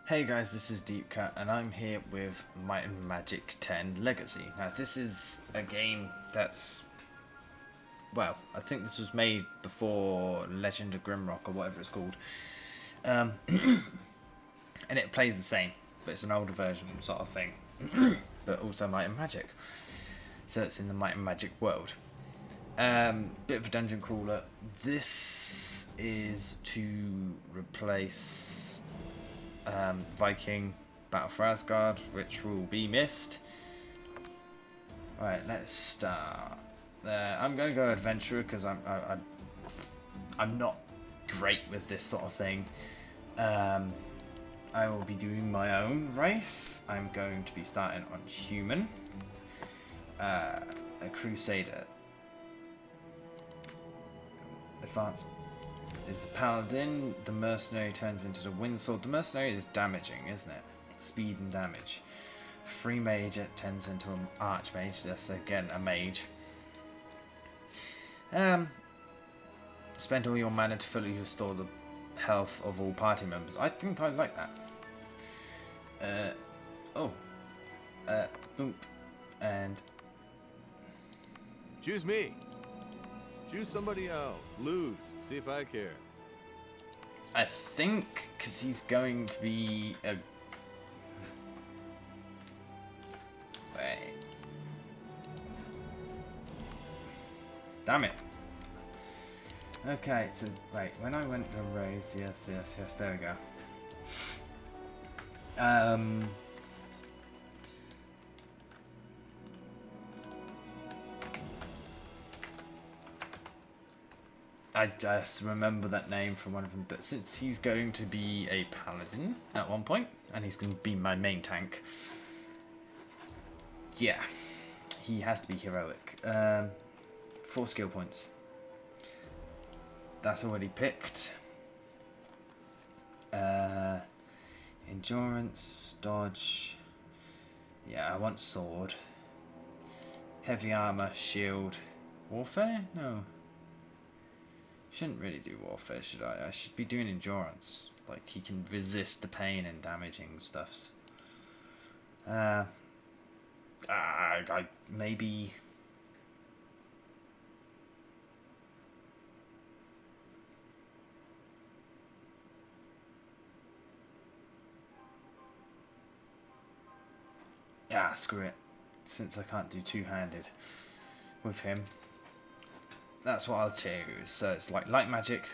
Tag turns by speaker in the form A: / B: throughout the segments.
A: Hey guys, this is Deep Cut and I'm here with Might and Magic 10 Legacy. Now this is a game that's, well, I think this was made before Legend of Grimrock or whatever it's called. And it plays the same, but it's an older version sort of thing. But also Might and Magic. So it's in the Might and Magic world. Bit of a dungeon crawler. This is to replace Viking Battle for Asgard, which will be missed. Right, let's start. I'm going to go adventurer because I'm not great with this sort of thing. I will be doing my own race. I'm going to be starting on human, a crusader. Advanced is the paladin. The mercenary turns into the windsword. The mercenary is damaging, isn't it? Speed and damage. Free mage, it turns into an archmage. That's again a mage. Spend all your mana to fully restore the health of all party members. I think I like that. Boom, and
B: choose me. Choose somebody else. Lose. See if I care.
A: I think because he's going to be a... Wait. Damn it. Okay, so wait, when I went to raise, yes, there we go. I just remember that name from one of them, but since he's going to be a paladin at one point, and he's going to be my main tank, yeah, he has to be heroic. 4 skill points. That's already picked. Endurance, dodge. Yeah, I want sword. Heavy armor, shield. Warfare? No. Shouldn't really do warfare, should I? I should be doing endurance. Like, he can resist the pain and damaging stuffs. I maybe... screw it. Since I can't do two-handed with him. That's what I'll choose. So it's like light magic,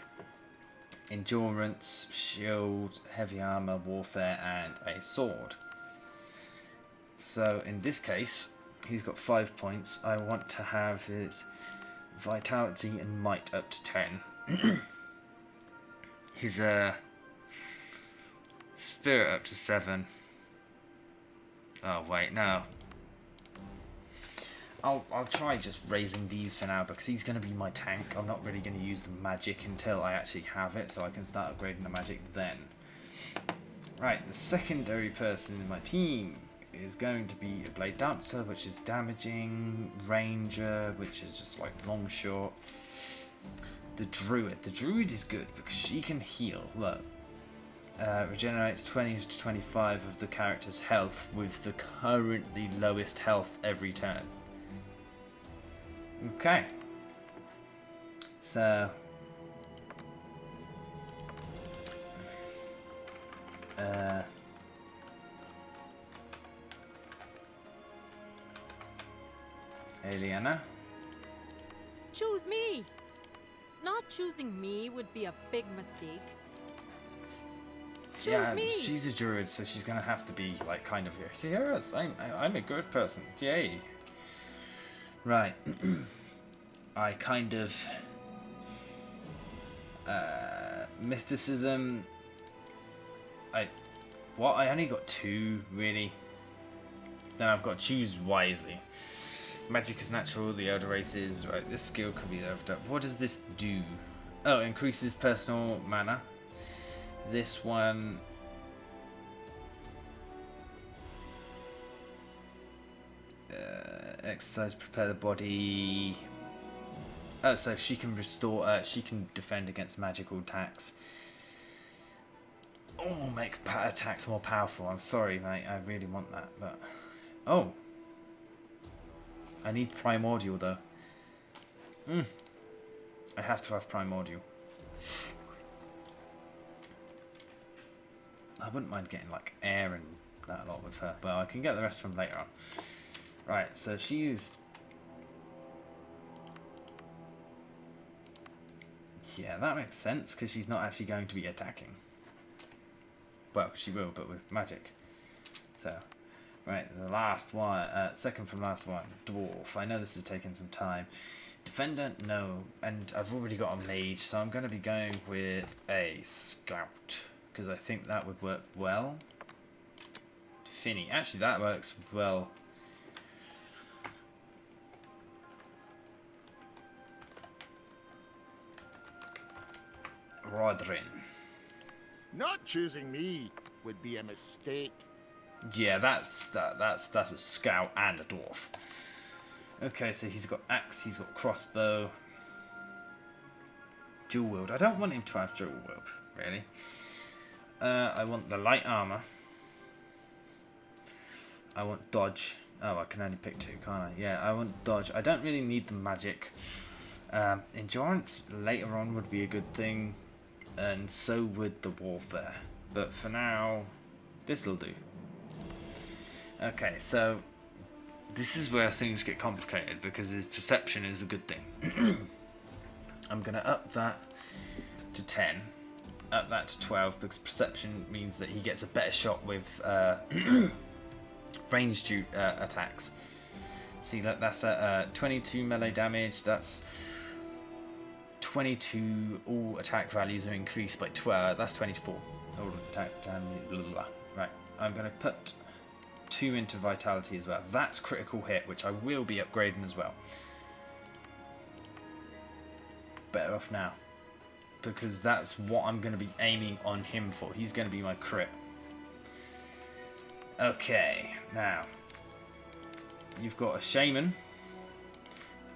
A: endurance, shield, heavy armor, warfare, and a sword. So in this case, he's got 5 points. I want to have his vitality and might up to 10. His spirit up to 7. Oh wait, no. I'll try just raising these for now because he's going to be my tank. I'm not really going to use the magic until I actually have it, so I can start upgrading the magic then. Right, the secondary person in my team is going to be a blade dancer, which is damaging, ranger, which is just like long short. The druid is good because she can heal. Look, regenerates 20 to 25 of the character's health with the currently lowest health every turn. Okay, so Eliana.
C: Choose me. Not choosing me would be a big mistake. Choose me.
A: She's a druid, so she's gonna have to be like kind of here. Yes, I'm a good person. Yay. Right. I kind of mysticism. I only got 2 really. Then I've got to choose wisely. Magic is natural, the elder races. Right, this skill can be leveled up. What does this do? Oh, it increases personal mana. This one... exercise, prepare the body... Oh, so she can restore... she can defend against magical attacks. Oh, make attacks more powerful. I'm sorry, mate. I really want that, but... Oh. I need primordial, though. I have to have primordial. I wouldn't mind getting, like, air and that a lot with her, but I can get the rest from later on. Right, so she's... Yeah, that makes sense, because she's not actually going to be attacking. Well, she will, but with magic. So, right, the last one, second from last one, Dwarf. I know this is taking some time. Defender, no, and I've already got a mage, so I'm going to be going with a Scout, because I think that would work well. Finny, actually that works well. Rodrin.
D: Not choosing me would be a mistake.
A: Yeah, that's a Scout and a Dwarf. Okay, so he's got axe, he's got crossbow. Dual wield. I don't want him to have dual wield, really. I want the light armor. I want dodge. Oh, I can only pick two, can't I? Yeah, I want dodge. I don't really need the magic. Endurance later on would be a good thing, and so would the warfare. But for now, this'll do. Okay, so this is where things get complicated because his perception is a good thing. I'm gonna up that to 10, up that to 12 because perception means that he gets a better shot with ranged attacks. See, that's at 22 melee damage. That's 22. All attack values are increased by 12. That's 24. All attack damage. Blah, blah, blah. Right, I'm gonna put 2 into vitality as well. That's critical hit, which I will be upgrading as well. Better off now, because that's what I'm going to be aiming on him for. He's going to be my crit. Okay, now you've got a shaman,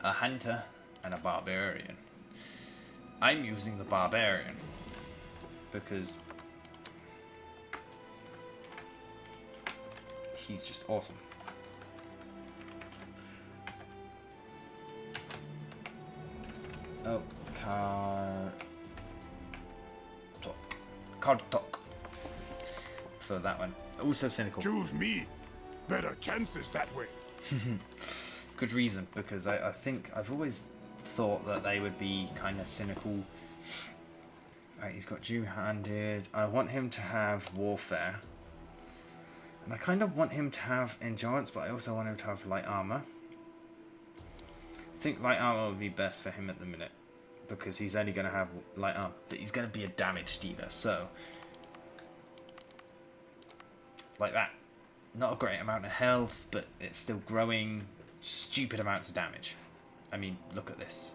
A: a hunter, and a barbarian. I'm using the barbarian because he's just awesome. Oh, Karthal. For that one. Also cynical.
D: Choose me. Better chances that way.
A: Good reason, because I think I've always thought that they would be kind of cynical. Right, he's got two-handed. I want him to have warfare. And I kind of want him to have endurance, but I also want him to have light armor. I think light armor would be best for him at the minute, because he's only going to have light armor, but he's going to be a damage dealer, so like that. Not a great amount of health, but it's still growing stupid amounts of damage. I mean, look at this.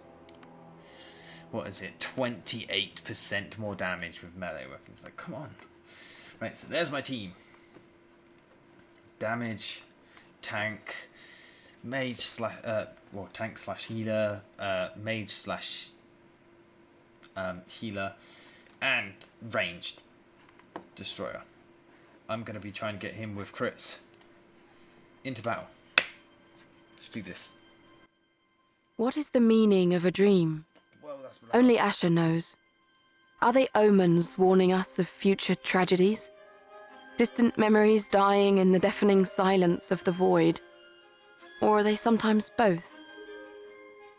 A: What is it? 28% more damage with melee weapons. Like, come on. Right, so there's my team. Damage, tank, mage slash tank slash healer, mage slash healer, and ranged destroyer. I'm going to be trying to get him with crits into battle. Let's do this.
E: What is the meaning of a dream?
A: Well, that's what
E: Only Ashan knows. Are they omens warning us of future tragedies? Distant memories dying in the deafening silence of the void? Or are they sometimes both?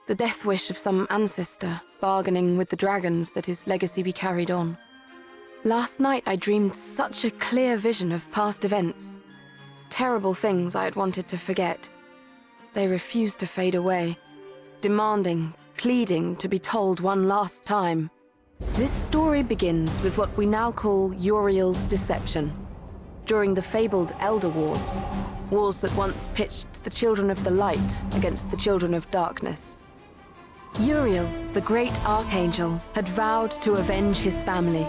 E: The death wish of some ancestor bargaining with the dragons that his legacy be carried on. Last night I dreamed such a clear vision of past events. Terrible things I had wanted to forget. They refused to fade away, demanding, pleading to be told one last time. This story begins with what we now call Uriel's deception. During the fabled Elder Wars, wars that once pitched the children of the light against the children of darkness. Uriel, the great archangel, had vowed to avenge his family.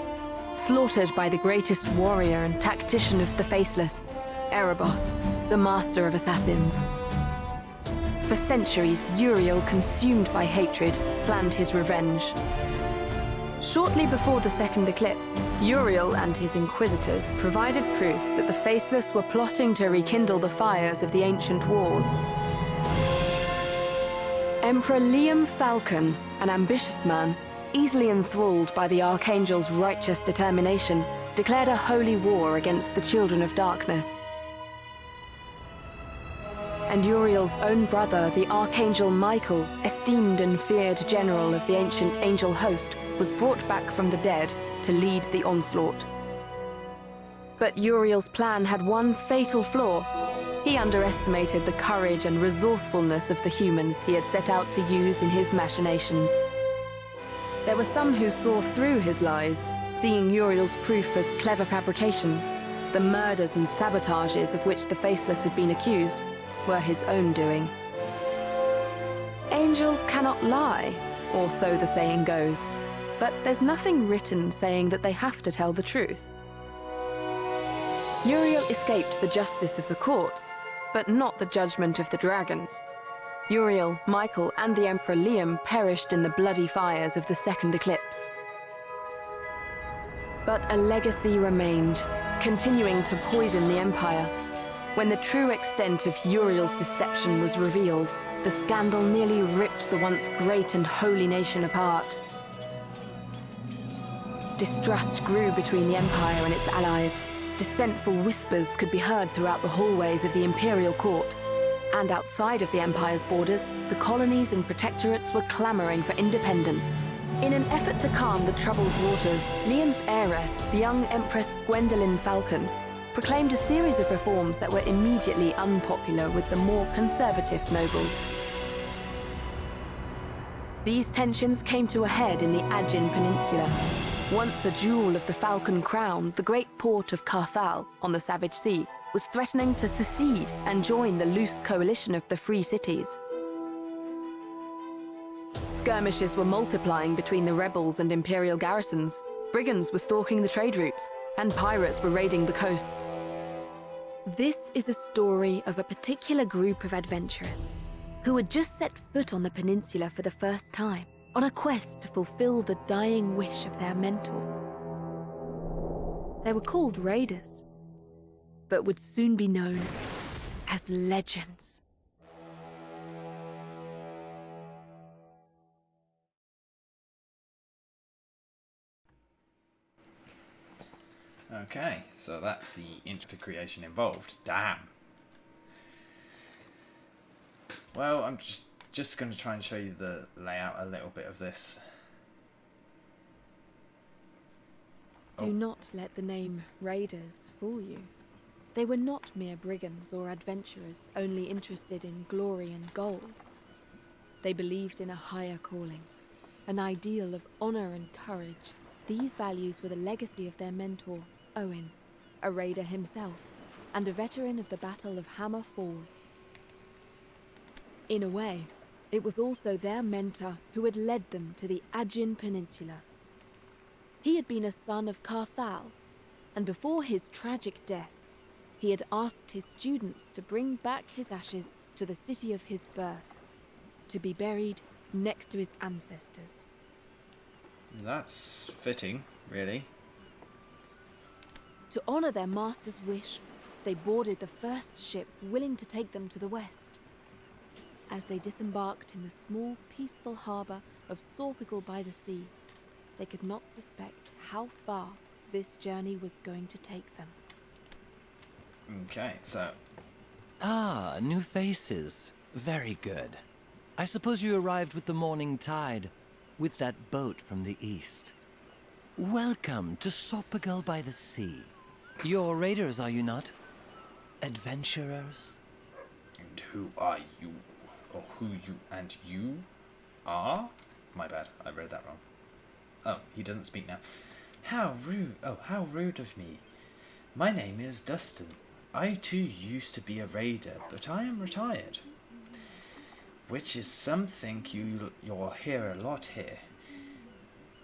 E: slaughtered by the greatest warrior and tactician of the Faceless, Erebos, the master of assassins. For centuries, Uriel, consumed by hatred, planned his revenge. Shortly before the second eclipse, Uriel and his inquisitors provided proof that the Faceless were plotting to rekindle the fires of the ancient wars. Emperor Holy Falcon, an ambitious man, easily enthralled by the Archangel's righteous determination, declared a holy war against the Children of Darkness. And Uriel's own brother, the Archangel Michael, esteemed and feared general of the ancient angel host, was brought back from the dead to lead the onslaught. But Uriel's plan had one fatal flaw. He underestimated the courage and resourcefulness of the humans he had set out to use in his machinations. There were some who saw through his lies, seeing Uriel's proof as clever fabrications. The murders and sabotages of which the Faceless had been accused were his own doing. Angels cannot lie, or so the saying goes, but there's nothing written saying that they have to tell the truth. Uriel escaped the justice of the courts, but not the judgment of the dragons. Uriel, Michael, and the Emperor Liam perished in the bloody fires of the second eclipse. But a legacy remained, continuing to poison the Empire. When the true extent of Uriel's deception was revealed, the scandal nearly ripped the once great and holy nation apart. Distrust grew between the Empire and its allies. Dissentful whispers could be heard throughout the hallways of the Imperial Court. And outside of the Empire's borders, the colonies and protectorates were clamoring for independence. In an effort to calm the troubled waters, Liam's heiress, the young Empress Gwendolyn Falcon, proclaimed a series of reforms that were immediately unpopular with the more conservative nobles. These tensions came to a head in the Agyn Peninsula. Once a jewel of the Falcon Crown, the great port of Karthal on the Savage Sea was threatening to secede and join the loose coalition of the Free Cities. Skirmishes were multiplying between the rebels and Imperial garrisons. Brigands were stalking the trade routes, and pirates were raiding the coasts. This is a story of a particular group of adventurers who had just set foot on the peninsula for the first time, on a quest to fulfill the dying wish of their mentor. They were called raiders, but would soon be known as legends.
A: Okay, so that's the creation involved. Damn. Well, I'm just going to try and show you the layout a little bit of this.
E: Do not let the name Raiders fool you. They were not mere brigands or adventurers only interested in glory and gold. They believed in a higher calling, an ideal of honor and courage. These values were the legacy of their mentor, Owen, a raider himself, and a veteran of the Battle of Hammer Fall. In a way, it was also their mentor who had led them to the Agyn Peninsula. He had been a son of Karthal, and before his tragic death, he had asked his students to bring back his ashes to the city of his birth, to be buried next to his ancestors.
A: That's fitting, really.
E: To honor their master's wish, they boarded the first ship willing to take them to the west. As they disembarked in the small, peaceful harbour of Sorpigal by the sea, they could not suspect how far this journey was going to take them.
A: Okay, so...
F: Ah, new faces. Very good. I suppose you arrived with the morning tide, with that boat from the east. Welcome to Sorpigal by the sea. You're raiders, are you not? Adventurers?
A: And who are you? Or who you and you are? My bad, I read that wrong. Oh, he doesn't speak now. How rude. Oh, how rude of me. My name is Dustin. I too used to be a raider, but I am retired. Which is something you'll hear a lot here.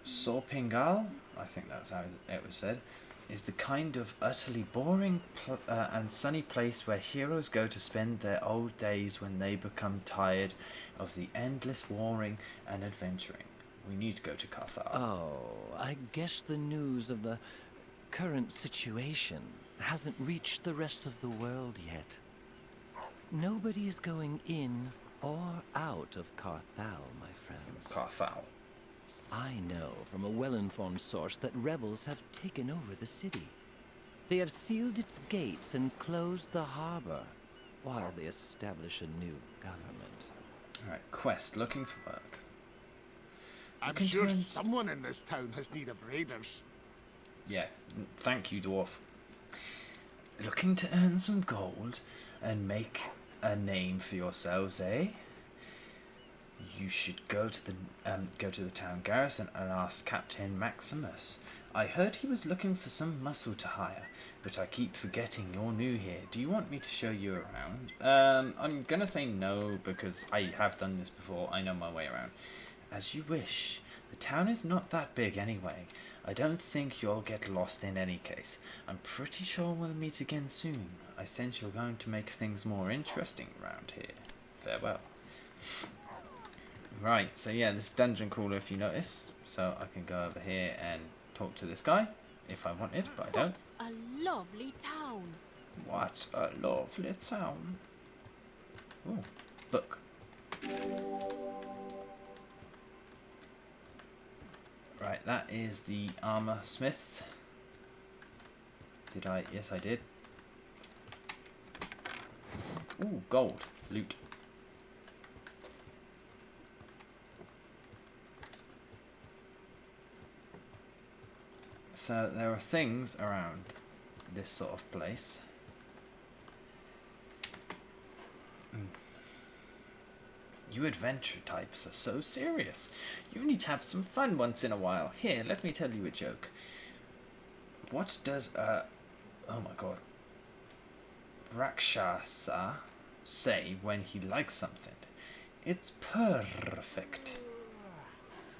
A: Sorpingal? I think that's how it was said, is the kind of utterly boring and sunny place where heroes go to spend their old days when they become tired of the endless warring and adventuring. We need to go to Karthal.
F: Oh, I guess the news of the current situation hasn't reached the rest of the world yet. Nobody's going in or out of Karthal, my friends.
A: Karthal.
F: I know from a well-informed source that rebels have taken over the city. They have sealed its gates and closed the harbor while they establish a new government.
A: Alright, quest, looking for work.
D: I'm
A: Looking
D: sure
A: to earn-
D: someone in this town has need of raiders.
A: Yeah, thank you, dwarf. Looking to earn some gold and make a name for yourselves, eh? You should go to the town garrison and ask Captain Maximus. I heard he was looking for some muscle to hire, but I keep forgetting you're new here. Do you want me to show you around? I'm gonna say no because I have done this before. I know my way around. As you wish. The town is not that big anyway. I don't think you'll get lost in any case. I'm pretty sure we'll meet again soon. I sense you're going to make things more interesting around here. Farewell. Right, so yeah, this dungeon crawler, if you notice. So I can go over here and talk to this guy if I wanted, but I don't.
C: What a lovely town.
A: What a lovely town. Ooh, book. Right, that is the armor smith. Did I? Yes, I did. Ooh, gold. Loot. So there are things around this sort of place. You adventure types are so serious. You need to have some fun once in a while. Here, let me tell you a joke. What does oh my god, Rakshasa say when he likes something? It's perfect.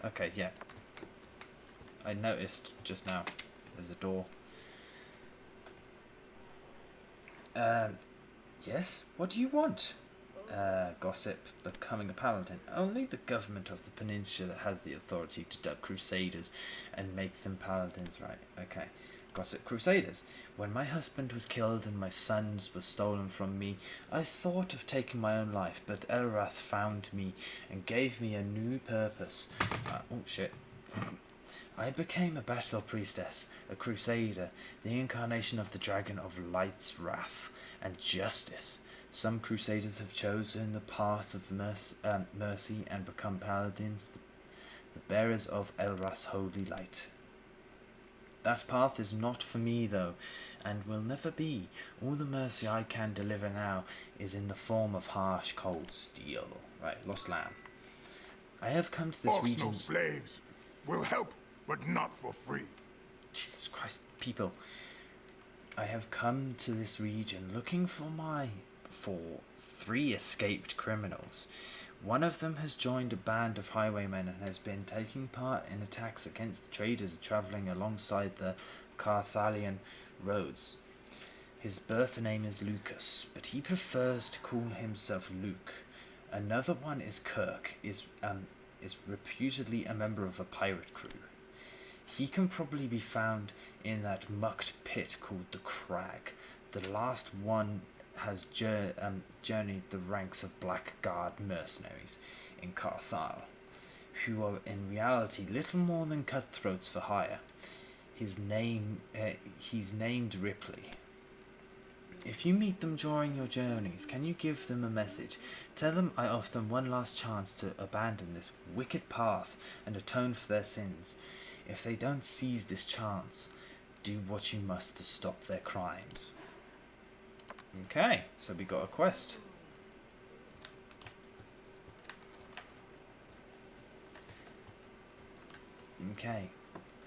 A: Okay, yeah. I noticed just now. There's a door. Yes? What do you want? Gossip, becoming a paladin. Only the government of the peninsula has the authority to dub crusaders and make them paladins, right? Okay. Gossip crusaders. When my husband was killed and my sons were stolen from me, I thought of taking my own life, but Elrath found me and gave me a new purpose. Oh shit. I became a battle priestess, a crusader, the incarnation of the dragon of light's wrath and justice. Some crusaders have chosen the path of mercy and become paladins, the bearers of Elrath's holy light. That path is not for me, though, and will never be. All the mercy I can deliver now is in the form of harsh, cold steel. Right, lost lamb. I have come to this region...
G: No slaves. We'll help, but not for free.
A: Jesus Christ, people. I have come to this region looking for 3 escaped criminals. One of them has joined a band of highwaymen and has been taking part in attacks against traders travelling alongside the Karthalian roads. His birth name is Lucas, but he prefers to call himself Luke. Another one is Kirk, is reputedly a member of a pirate crew. He can probably be found in that mucked pit called the Crag. The last one has journeyed the ranks of Blackguard mercenaries in Karthal, who are in reality little more than cutthroats for hire. He's named Ripley. If you meet them during your journeys, can you give them a message? Tell them I offer them one last chance to abandon this wicked path and atone for their sins. If they don't seize this chance, do what you must to stop their crimes. Okay, so we got a quest. Okay,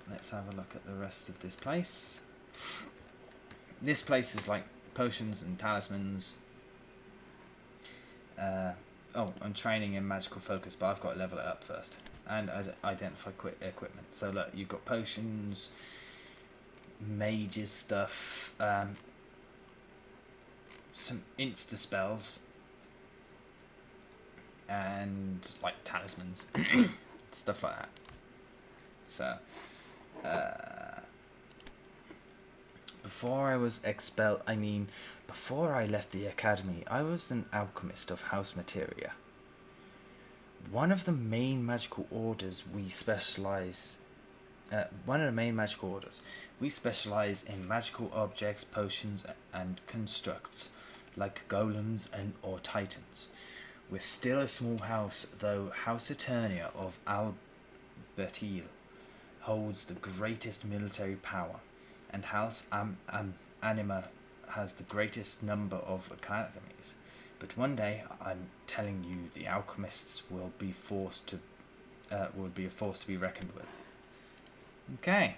A: let's have a look at the rest of this place. This place is like potions and talismans. Oh, I'm training in magical focus, but I've got to level it up first. and identify equipment. So look, you've got potions, mages stuff, some insta spells, and like talismans, stuff like that. So before I left the academy, I was an alchemist of House Materia. One of the main magical orders we specialize in magical objects, potions, and constructs, like golems or titans. We're still a small house, though House Eternia of Albertil holds the greatest military power, and House Anima has the greatest number of academies. But one day, I'm telling you, the alchemists will be a force to be reckoned with. Okay.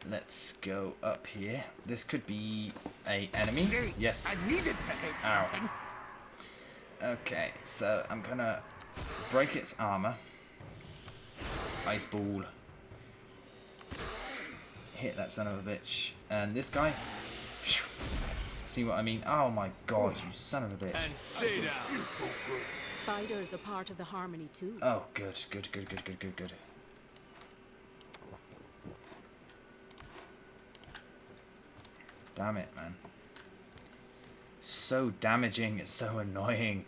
A: Let's go up here. This could be a enemy. Yes.
D: I needed to hit
A: Ow.
D: something.
A: Okay, so I'm gonna break its armor. Ice ball. Hit that son of a bitch. And this guy. See what I mean? Oh my god, you son of a bitch.
B: And stay down.
C: Cider's a part of the harmony too.
A: Oh, good. Damn it, man. So damaging, it's so annoying.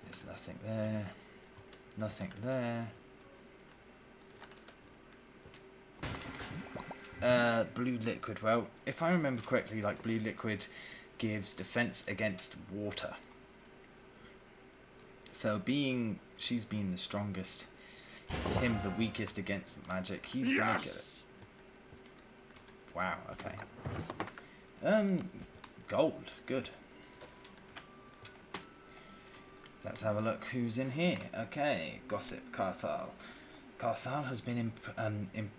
A: There's nothing there. Nothing there. Blue liquid. Well, if I remember correctly, like, blue liquid gives defense against water. So she's been the strongest, him the weakest against magic, he's gonna get it. Wow, okay. Gold, good. Let's have a look who's in here. Okay, gossip, Karthal. Karthal has been an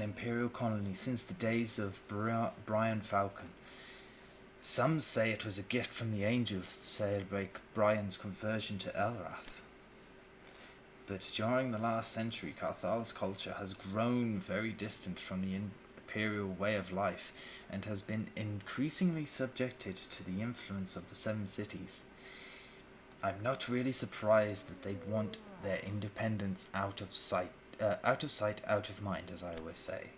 A: imperial colony since the days of Brian Falcon. Some say it was a gift from the angels to celebrate Brian's conversion to Elrath. But during the last century, Karthal's culture has grown very distant from the imperial way of life and has been increasingly subjected to the influence of the Seven Cities. I'm not really surprised that they want their independence out of sight, out of mind, as I always say.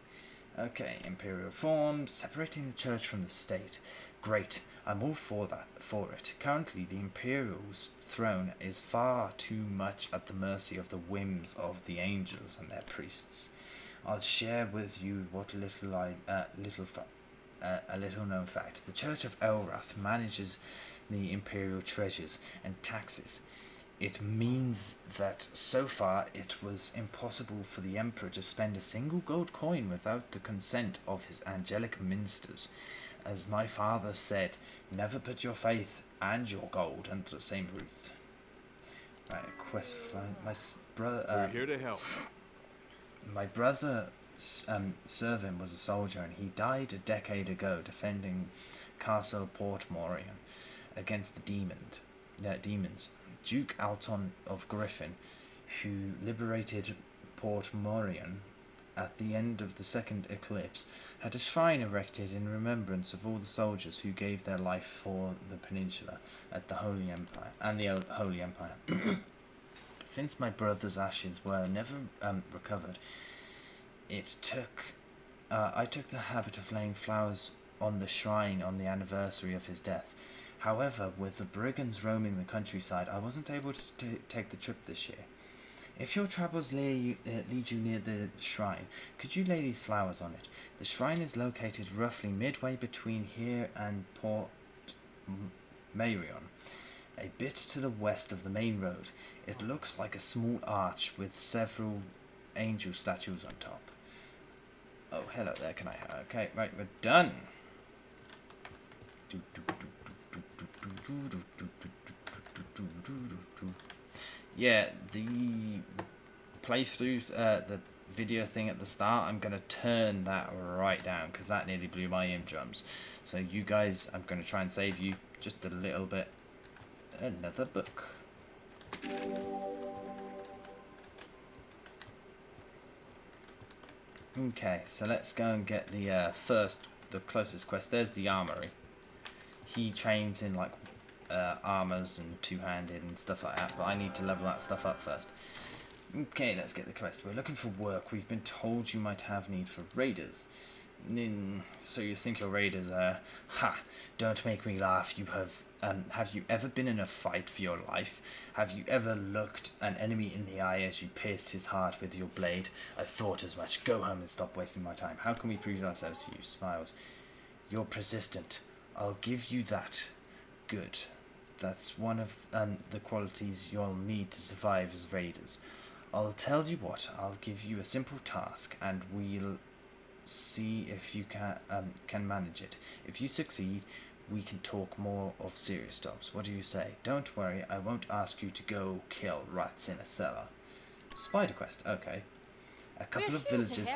A: Okay, imperial reforms, separating the church from the state. Great, I'm all for it. Currently, the imperial's throne is far too much at the mercy of the whims of the angels and their priests. I'll share with you what a little known fact. The Church of Elrath manages the imperial treasures and taxes. It means that so far it was impossible for the emperor to spend a single gold coin without the consent of his angelic ministers. As my father said, never put your faith and your gold under the same roof. Right, a quest for my brother.
B: We're here to help.
A: My brother Servin was a soldier, and he died a decade ago defending Castle Portmorion against the demons. Duke Alton of Griffin, who liberated Portmorion at the end of the second eclipse, had a shrine erected in remembrance of all the soldiers who gave their life for the peninsula at the Holy Empire and the Holy Empire. Since my brother's ashes were never recovered, I took the habit of laying flowers on the shrine on the anniversary of his death. However, with the brigands roaming the countryside, I wasn't able to take the trip this year. If your travels lead you near the shrine, could you lay these flowers on it? The shrine is located roughly midway between here and Port Marion, a bit to the west of the main road. It looks like a small arch with several angel statues on top. Oh, hello there, can I... Okay, right, we're done. Yeah, the playthrough, the video thing at the start, I'm going to turn that right down because that nearly blew my eardrums. So you guys, I'm going to try and save you just a little bit. Another book. Okay, so let's go and get the the closest quest. There's the armory. He trains in like armors and two-handed and stuff like that, but I need to level that stuff up first. Okay, let's get the quest. We're looking for work. We've been told you might have need for raiders. So you think your raiders are... Ha! Don't make me laugh. Have you ever been in a fight for your life? Have you ever looked an enemy in the eye as you pierced his heart with your blade? I thought as much. Go home and stop wasting my time. How can we prove ourselves to you? Smiles. You're persistent. I'll give you that. Good. That's one of the qualities you'll need to survive as raiders. I'll tell you what. I'll give you a simple task, and we'll see if you can manage it. If you succeed, we can talk more of serious jobs. What do you say? Don't worry, I won't ask you to go kill rats in a cellar. Spider quest. Okay. A couple of villagers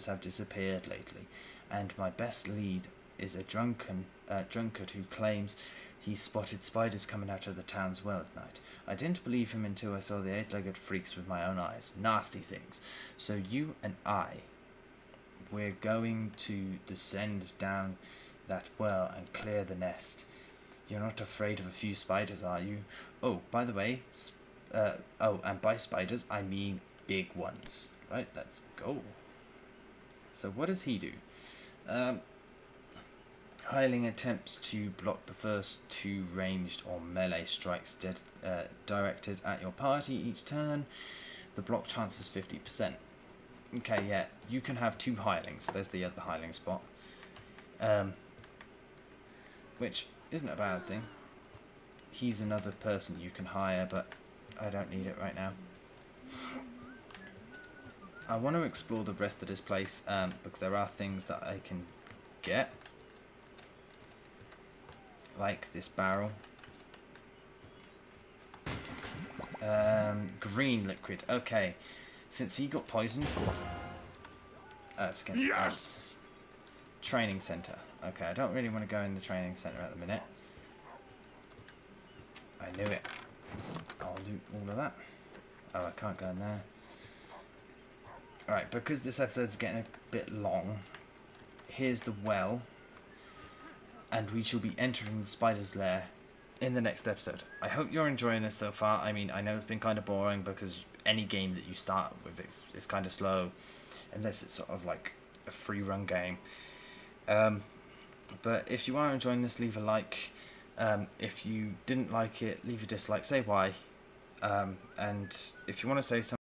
A: have disappeared lately, and my best lead is a drunkard who claims he spotted spiders coming out of the town's well at night. I didn't believe him until I saw the eight-legged freaks with my own eyes. Nasty things. So you and we're going to descend down that well and clear the nest. You're not afraid of a few spiders, are you? Oh, by the way, and by spiders, I mean big ones. Right, let's go. So what does he do? Hyling attempts to block the first two ranged or melee strikes directed at your party each turn. The block chance is 50%. Okay, yeah, you can have two Hylings. There's the other Hyling spot. Which isn't a bad thing. He's another person you can hire, but I don't need it right now. I want to explore the rest of this place, because there are things that I can get. Like this barrel. Green liquid. Okay. Since he got poisoned... it's against...
G: Yes!
A: Training center. Okay, I don't really want to go in the training center at the minute. I knew it. I'll do all of that. Oh, I can't go in there. Alright, because this episode's getting a bit long, here's the well. And we shall be entering the spider's lair in the next episode. I hope you're enjoying this so far. I mean, I know it's been kind of boring because any game that you start with is kind of slow, unless it's sort of like a free run game. But if you are enjoying this, leave a like. If you didn't like it, leave a dislike, say why. And if you want to say something